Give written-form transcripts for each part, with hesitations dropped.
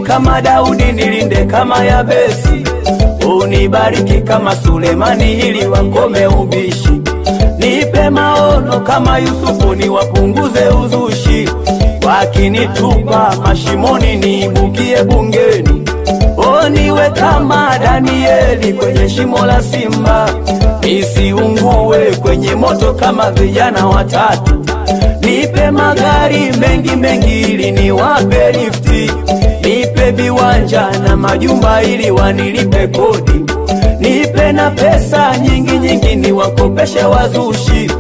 kama Daudi, nilinde kama Yabesi. Unibariki kama Sulemani, ili wakome ubishi. Nipe maono kama Yusufu, niwapunguze uzushi. Wakinitupa mashimoni, niibukie bungeni. Niwe kama Danieli kwenye shimo la simba. Nisiungue kwenye moto kama vijana watatu. Nipe magari mengi mengi, ili niwape lifti. Nipe viwanja na majumba, ili wanilipe kodi. Nipe na pesa nyingi nyingi, niwakopeshe wazushi.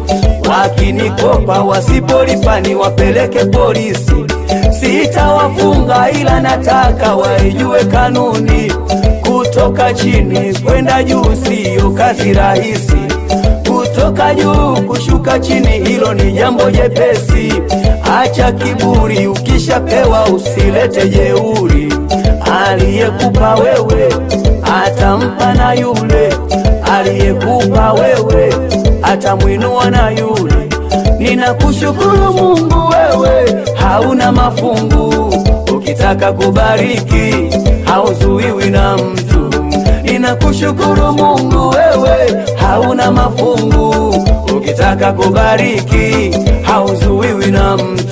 Wakinikopa wasipolipa, niwapeleke polisi. Sitawafunga ila nataka waijue kanuni. Kutoka chini kwenda juu siyo kazi rahisi. Kutoka juu kushuka chini, hilo ni jambo jepesi. Acha kiburi, ukishapewa usilete jeuri. Aliyekupa wewe atampa na yule, aliyekupa wewe atamwinua na yule. Ninakushukuru Mungu, wewe hauna mafungu. Ukitaka kubariki hauzuiwi na mtu. Ninakushukuru Mungu, wewe hauna mafungu. Ukitaka kubariki hauzuiwi na mtu.